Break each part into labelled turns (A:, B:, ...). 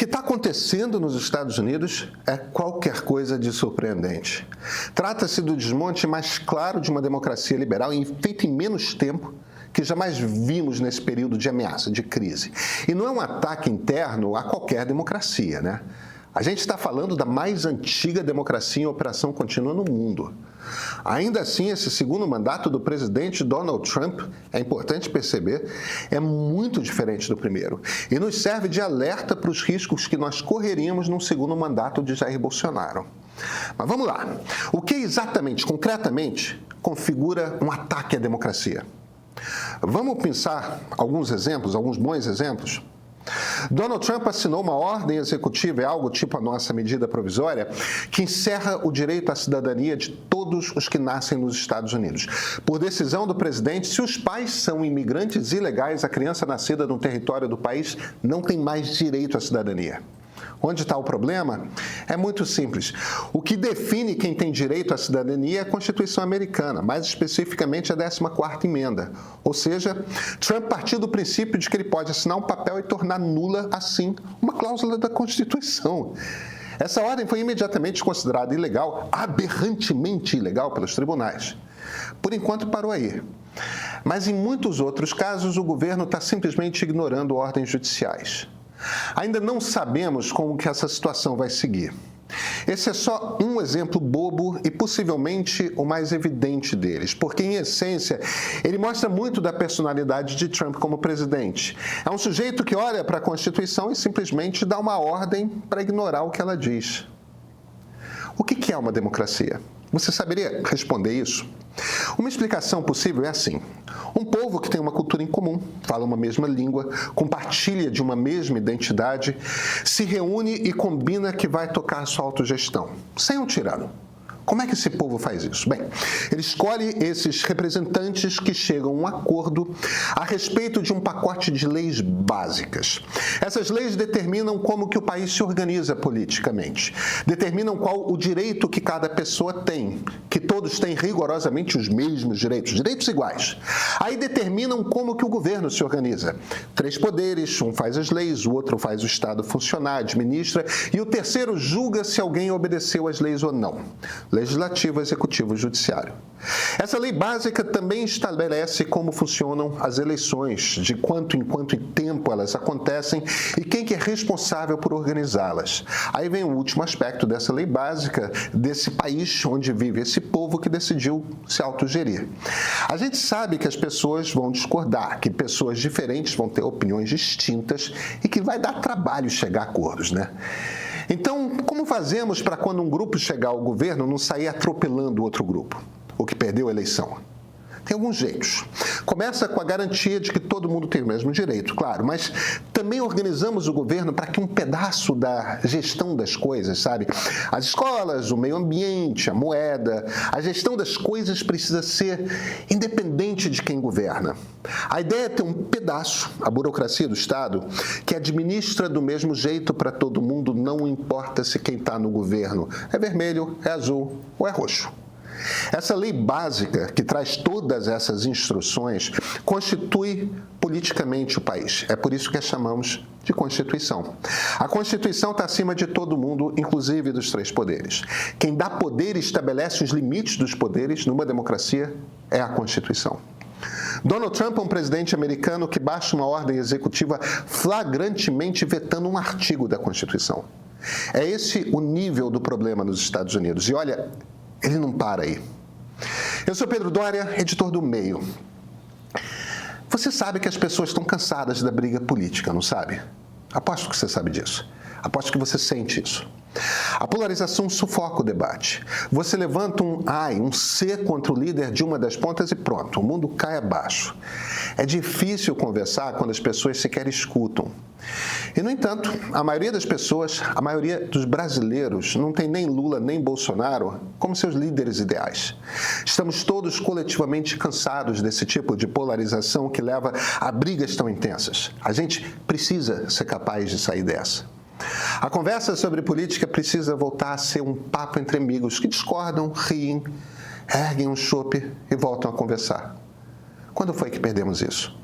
A: que está acontecendo nos Estados Unidos é qualquer coisa de surpreendente. Trata-se do desmonte mais claro de uma democracia liberal e feito em menos tempo que jamais vimos nesse período de ameaça, de crise. E não é um ataque interno a qualquer democracia, né? A gente está falando da mais antiga democracia em operação contínua no mundo. Ainda assim, esse segundo mandato do presidente Donald Trump, é importante perceber, é muito diferente do primeiro e nos serve de alerta para os riscos que nós correríamos num segundo mandato de Jair Bolsonaro. Mas vamos lá. O que exatamente, concretamente, configura um ataque à democracia? Vamos pensar alguns exemplos, alguns bons exemplos? Donald Trump assinou uma ordem executiva, é algo tipo a nossa medida provisória, que encerra o direito à cidadania de todos os que nascem nos Estados Unidos. Por decisão do presidente, se os pais são imigrantes ilegais, a criança nascida no território do país não tem mais direito à cidadania. Onde está o problema? É muito simples. O que define quem tem direito à cidadania é a Constituição americana, mais especificamente a 14ª emenda. Ou seja, Trump partiu do princípio de que ele pode assinar um papel e tornar nula, assim, uma cláusula da Constituição. Essa ordem foi imediatamente considerada ilegal, aberrantemente ilegal pelos tribunais. Por enquanto, parou aí. Mas em muitos outros casos, o governo está simplesmente ignorando ordens judiciais. Ainda não sabemos como que essa situação vai seguir. Esse é só um exemplo bobo e possivelmente o mais evidente deles, porque, em essência, ele mostra muito da personalidade de Trump como presidente. É um sujeito que olha para a Constituição e simplesmente dá uma ordem para ignorar o que ela diz. O que é uma democracia? Você saberia responder isso? Uma explicação possível é assim: um povo que tem uma cultura em comum, fala uma mesma língua, compartilha de uma mesma identidade, se reúne e combina que vai tocar a sua autogestão, sem um tirano. Como é que esse povo faz isso? Bem, ele escolhe esses representantes que chegam a um acordo a respeito de um pacote de leis básicas. Essas leis determinam como que o país se organiza politicamente, determinam qual o direito que cada pessoa tem, que todos têm rigorosamente os mesmos direitos, direitos iguais. Aí determinam como que o governo se organiza. 3 poderes, um faz as leis, o outro faz o Estado funcionar, administra, e o terceiro julga se alguém obedeceu às leis ou não. Legislativo, Executivo e Judiciário. Essa lei básica também estabelece como funcionam as eleições, de quanto em quanto tempo elas acontecem e quem que é responsável por organizá-las. Aí vem o último aspecto dessa lei básica, desse país onde vive esse povo que decidiu se autogerir. A gente sabe que as pessoas vão discordar, que pessoas diferentes vão ter opiniões distintas e que vai dar trabalho chegar a acordos, né? Então, como fazemos para quando um grupo chegar ao governo não sair atropelando o outro grupo, o que perdeu a eleição? Tem alguns jeitos. Começa com a garantia de que todo mundo tem o mesmo direito, claro, mas também organizamos o governo para que um pedaço da gestão das coisas, sabe? As escolas, o meio ambiente, a moeda, a gestão das coisas precisa ser independente de quem governa. A ideia é ter um pedaço, a burocracia do Estado, que administra do mesmo jeito para todo mundo, não importa se quem está no governo é vermelho, é azul ou é roxo. Essa lei básica, que traz todas essas instruções, constitui politicamente o país. É por isso que a chamamos de Constituição. A Constituição está acima de todo mundo, inclusive dos 3 poderes. Quem dá poder e estabelece os limites dos poderes numa democracia é a Constituição. Donald Trump é um presidente americano que baixa uma ordem executiva flagrantemente vetando um artigo da Constituição. É esse o nível do problema nos Estados Unidos. E olha, ele não para aí. Eu sou Pedro Doria, editor do Meio. Você sabe que as pessoas estão cansadas da briga política, não sabe? Aposto que você sabe disso. Aposto que você sente isso. A polarização sufoca o debate. Você levanta um C contra o líder de uma das pontas e pronto, o mundo cai abaixo. É difícil conversar quando as pessoas sequer escutam. E, no entanto, a maioria das pessoas, a maioria dos brasileiros, não tem nem Lula nem Bolsonaro como seus líderes ideais. Estamos todos coletivamente cansados desse tipo de polarização que leva a brigas tão intensas. A gente precisa ser capaz de sair dessa. A conversa sobre política precisa voltar a ser um papo entre amigos que discordam, riem, erguem um chope e voltam a conversar. Quando foi que perdemos isso?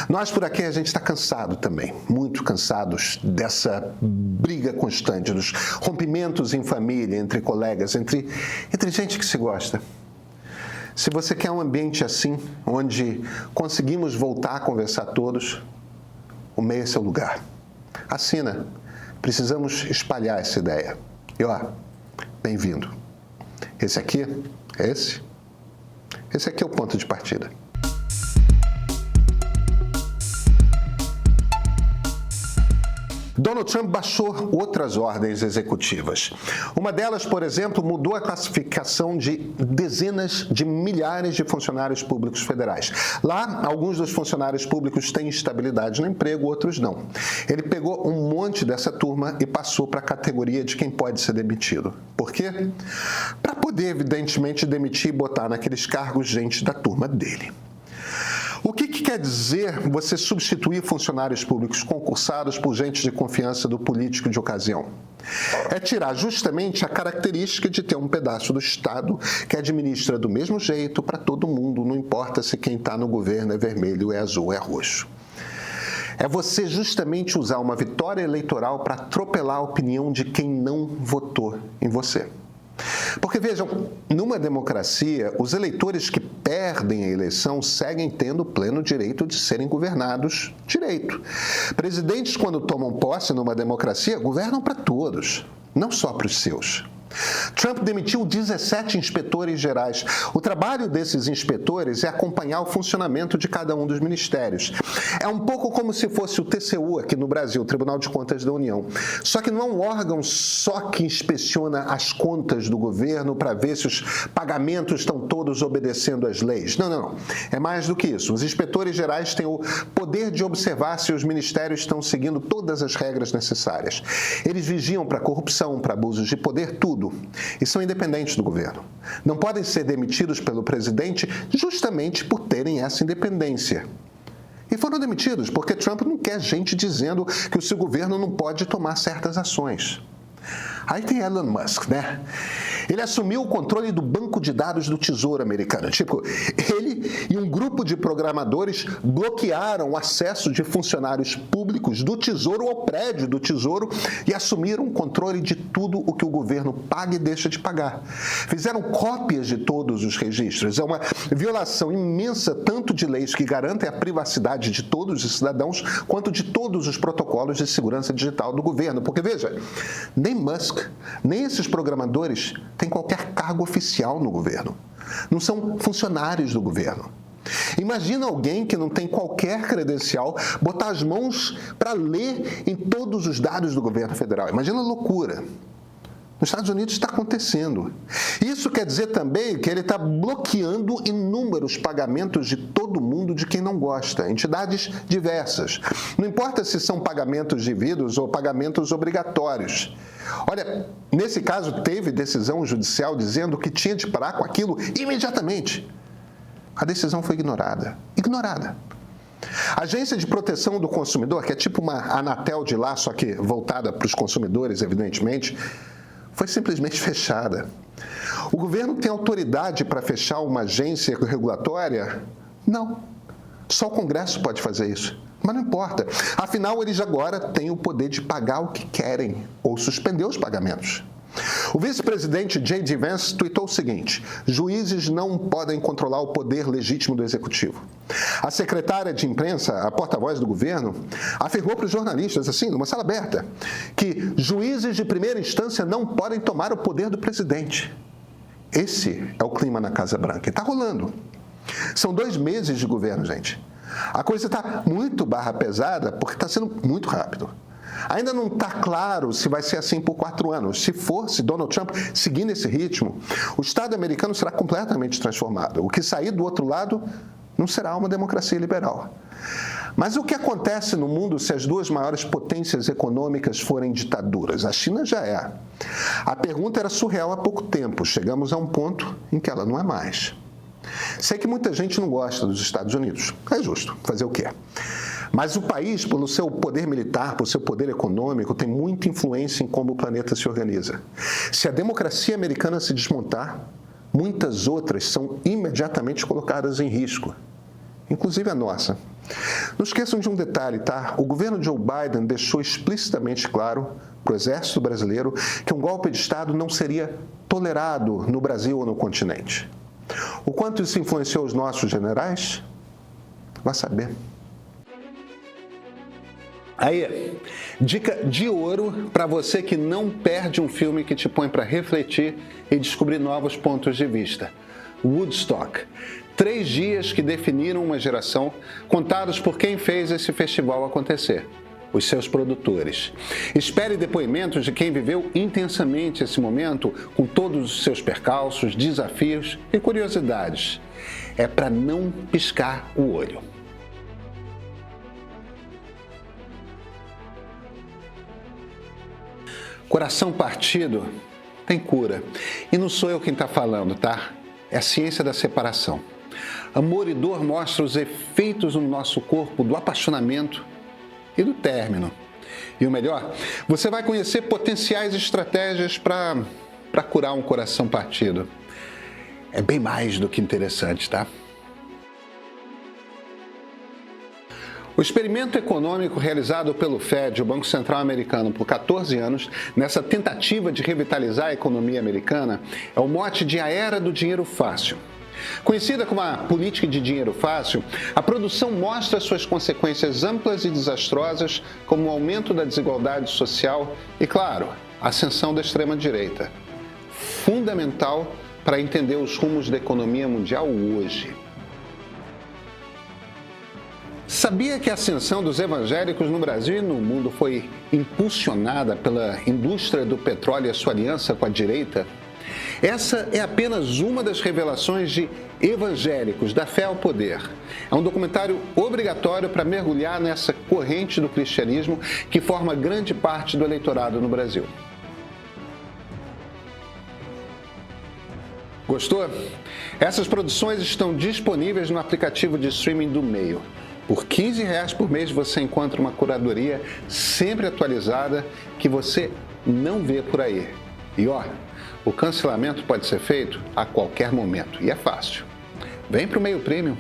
A: Nós por aqui, a gente está cansado também, muito cansados dessa briga constante, dos rompimentos em família, entre colegas, entre gente que se gosta. Se você quer um ambiente assim, onde conseguimos voltar a conversar todos, o MEI é seu lugar. Assina. Precisamos espalhar essa ideia. E bem-vindo. Esse aqui é esse aqui é o ponto de partida. Donald Trump baixou outras ordens executivas. Uma delas, por exemplo, mudou a classificação de dezenas de milhares de funcionários públicos federais. Lá, alguns dos funcionários públicos têm estabilidade no emprego, outros não. Ele pegou um monte dessa turma e passou para a categoria de quem pode ser demitido. Por quê? Para poder, evidentemente, demitir e botar naqueles cargos gente da turma dele. O que quer dizer você substituir funcionários públicos concursados por gente de confiança do político de ocasião? É tirar justamente a característica de ter um pedaço do Estado que administra do mesmo jeito para todo mundo, não importa se quem está no governo é vermelho, é azul, é roxo. É você justamente usar uma vitória eleitoral para atropelar a opinião de quem não votou em você. Porque, vejam, numa democracia, os eleitores que perdem a eleição seguem tendo pleno direito de serem governados direito. Presidentes, quando tomam posse numa democracia, governam para todos, não só para os seus. Trump demitiu 17 inspetores gerais. O trabalho desses inspetores é acompanhar o funcionamento de cada um dos ministérios. É um pouco como se fosse o TCU aqui no Brasil, o Tribunal de Contas da União. Só que não é um órgão só que inspeciona as contas do governo para ver se os pagamentos estão todos obedecendo às leis. Não. É mais do que isso. Os inspetores gerais têm o poder de observar se os ministérios estão seguindo todas as regras necessárias. Eles vigiam para corrupção, para abusos de poder, tudo. E são independentes do governo. Não podem ser demitidos pelo presidente justamente por terem essa independência. E foram demitidos porque Trump não quer gente dizendo que o seu governo não pode tomar certas ações. Aí tem Elon Musk, né? Ele assumiu o controle do banco de dados do Tesouro americano. Ele e um grupo de programadores bloquearam o acesso de funcionários públicos do Tesouro ao prédio do Tesouro e assumiram o controle de tudo o que o governo paga e deixa de pagar. Fizeram cópias de todos os registros. É uma violação imensa tanto de leis que garantem a privacidade de todos os cidadãos quanto de todos os protocolos de segurança digital do governo. Porque, veja, nem Musk, nem esses programadores têm qualquer cargo oficial no governo. Não são funcionários do governo. Imagina alguém que não tem qualquer credencial botar as mãos para ler em todos os dados do governo federal. Imagina a loucura. Nos Estados Unidos está acontecendo. Isso quer dizer também que ele está bloqueando inúmeros pagamentos de todo mundo de quem não gosta, entidades diversas. Não importa se são pagamentos devidos ou pagamentos obrigatórios. Olha, nesse caso teve decisão judicial dizendo que tinha de parar com aquilo imediatamente. A decisão foi ignorada. A Agência de Proteção do Consumidor, que é tipo uma Anatel de lá, só que voltada para os consumidores, evidentemente, foi simplesmente fechada. O governo tem autoridade para fechar uma agência regulatória? Não. Só o Congresso pode fazer isso. Mas não importa. Afinal, eles agora têm o poder de pagar o que querem ou suspender os pagamentos. O vice-presidente J.D. Vance tweetou o seguinte: juízes não podem controlar o poder legítimo do executivo. A secretária de imprensa, a porta-voz do governo, afirmou para os jornalistas, assim, numa sala aberta, que juízes de primeira instância não podem tomar o poder do presidente. Esse é o clima na Casa Branca. E está rolando. São 2 meses de governo, gente. A coisa está muito barra pesada porque está sendo muito rápido. Ainda não está claro se vai ser assim por 4 anos. Se Donald Trump seguir nesse ritmo, o Estado americano será completamente transformado. O que sair do outro lado não será uma democracia liberal. Mas o que acontece no mundo se as 2 maiores potências econômicas forem ditaduras? A China já é. A pergunta era surreal há pouco tempo. Chegamos a um ponto em que ela não é mais. Sei que muita gente não gosta dos Estados Unidos. É justo. Fazer o quê? Mas o país, pelo seu poder militar, pelo seu poder econômico, tem muita influência em como o planeta se organiza. Se a democracia americana se desmontar, muitas outras são imediatamente colocadas em risco. inclusive a nossa. Não esqueçam de um detalhe, tá? O governo Joe Biden deixou explicitamente claro para o exército brasileiro que um golpe de Estado não seria tolerado no Brasil ou no continente. O quanto isso influenciou os nossos generais? Vai saber. Aí, dica de ouro para você que não perde um filme que te põe para refletir e descobrir novos pontos de vista. Woodstock. 3 dias que definiram uma geração, contados por quem fez esse festival acontecer, os seus produtores. Espere depoimentos de quem viveu intensamente esse momento, com todos os seus percalços, desafios e curiosidades. É para não piscar o olho. Coração partido tem cura. E não sou eu quem está falando, tá? É a ciência da separação. Amor e dor mostram os efeitos no nosso corpo do apaixonamento e do término. E o melhor, você vai conhecer potenciais estratégias para curar um coração partido. É bem mais do que interessante, tá? O experimento econômico realizado pelo Fed, o Banco Central Americano, por 14 anos, nessa tentativa de revitalizar a economia americana, é o mote de A Era do Dinheiro Fácil. Conhecida como a política de dinheiro fácil, a produção mostra suas consequências amplas e desastrosas, como o aumento da desigualdade social e, claro, a ascensão da extrema-direita. Fundamental para entender os rumos da economia mundial hoje. Sabia que a ascensão dos evangélicos no Brasil e no mundo foi impulsionada pela indústria do petróleo e a sua aliança com a direita? Essa é apenas uma das revelações de Evangélicos, da Fé ao Poder. É um documentário obrigatório para mergulhar nessa corrente do cristianismo que forma grande parte do eleitorado no Brasil. Gostou? Essas produções estão disponíveis no aplicativo de streaming do Meio. Por R$15 por mês você encontra uma curadoria sempre atualizada que você não vê por aí. E ó, o cancelamento pode ser feito a qualquer momento e é fácil. Vem para o Meio Premium.